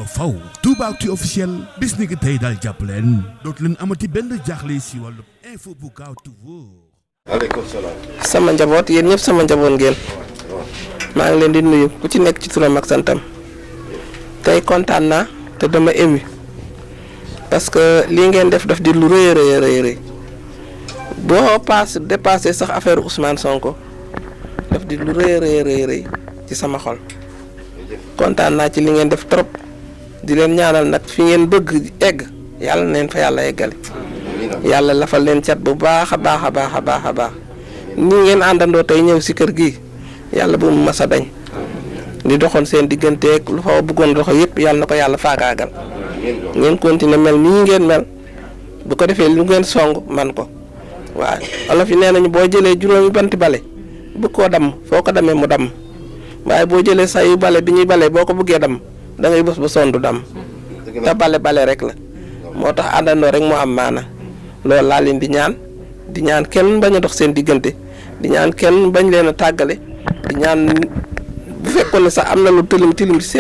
ba faw Toubactu officiel bis ni ki tey daal jàpp leen dootu leen amati benn jaaxle si wàllu info bu gaaw te wóor. Aleykum salaam. sama njaboot yéen ñëpp sama njaboot ngeen maa ngi leen di nuyu ku ci nekk ci turam ak santam tey kontaan naa te dama ému parce que lii ngeen def daf di lu rëy boo dépassé sax affaire Ousmane Sonko daf di lu rëy ci sama xol kontaan naa ci li ngeen def trop di leen ñaanal nag fi ngeen bëgg egg yàlla neen fa yàlla eggale yàlla lafal leen cat bu baax a baax nii ngeen àndandoo tey ñëw si kër gi yàlla bu mu mas a dañ di doxoon seen digganteeg lu fa bëggoon doxo yëpp yàlla na ko yàlla faagaagal ngeen continuer mel nii ngeen mel bu ko defee lu ngeen song man ko waaw olof yi nee nañu boo jëlee juróomi banti bale bu ko damm foo ko damee mu damm waaye boo jëlee sayu bale bi ñuy bale boo ko bëggee damm da ngay bës ba sondu damm te bale rek la moo tax àndandoo rek moo am maana loolu laa leen di ñaan kenn bañ a dox seen diggante di ñaan kenn bañ leen a tàggale di ñaan bu fekkoon ne sax am na lu tilim ci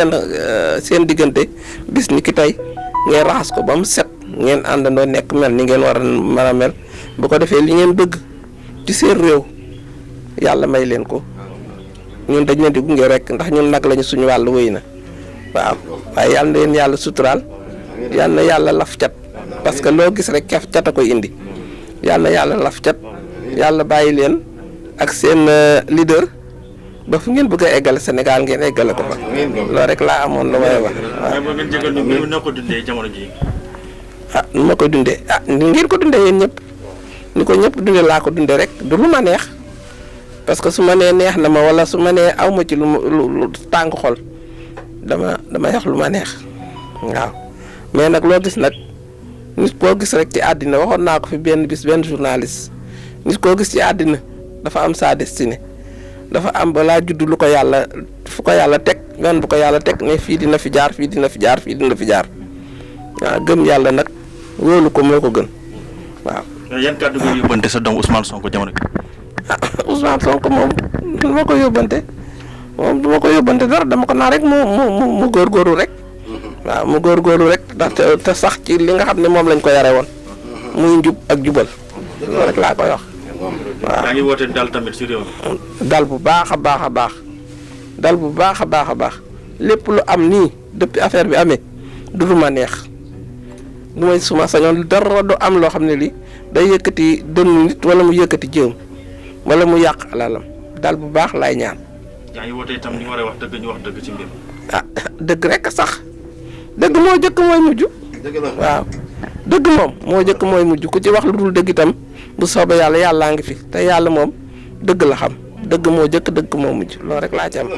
seen diggante bis ni ki tey ngeen raxas ko ba mu set ngeen àndandoo nekk mel ni ngeen war a mën a mel bu ko defee li ngeen bëgg ci seen réew yàlla may leen ko ñun dañ leen di gunge rek ndax ñun nag lañu suñu wàllu wéy na waaw waaye yàlla na leen yàlla suturaal yàlla na yàlla laf cat parce que loo gis rek cat a koy indi yàlla na yàlla laf cat yàlla bàyyi leen ak seen leader ba fu ngeen bëgg a eggale Sénégal ngeen eggale ko fa loolu rek laa amoon lu may wax waaw. ngeen jégal ñu noo ko dundee jamono ji nu ma koy dundee ni ngeen ko dundee yéen ñëpp ni ko ñëpp dundee laa ko dundee rek du lu ma neex parce que su ma nee neex na ma wala su ma nee aw ma ci lu tàng xol dama wax lu ma neex waaw mais nag loo gis nag nit koo gis rek ci àddina waxoon naa ko fi benn journaliste nit koo gis ci àddina dafa am sa destinée dafa am balaa judd lu ko yàlla fu ko yàlla teg yoon bu ko yàlla teg ne fii dina fi jaar waaw gëm yàlla nag wóolu ko moo ko gën waaw. yan kàddu nga yóbbante sa doom Ousmane Sonko jamono bi. Ousmane Sonko moom du ma ko yóbbante dara dama ko naa rek mu góorgóorlu rek waaw mu góorgóorlu rek ndax te sax ci li nga xam ne moom lañ ko yare woon muy njub ak jubal loolu rek laa koy wax. waaw yaa ngi woote dal tamit si réew mi. dal bu baax a baax lépp lu am nii depuis affaire bi amee du ma neex lu may suma sañoon dara du am loo xam ne lii day yëkkati dënnu nit wala mu yëkkati jëm wala mu yàq alalam dal bu baax laay ñaan. yaa ngi woote itam ñu war a wax dëgg ñu wax dëgg ci mbir. dëgg rek sax dëgg moo jëkk mooy mujj. waaw dëgg moom moo jëkk mooy mujj ku ci wax lu dul dëgg itam bu soobee yàlla yàllaa ngi fi te yàlla moom dëgg la xam dëgg moo jëkk dëgg moo mujj loolu rek laa ci am.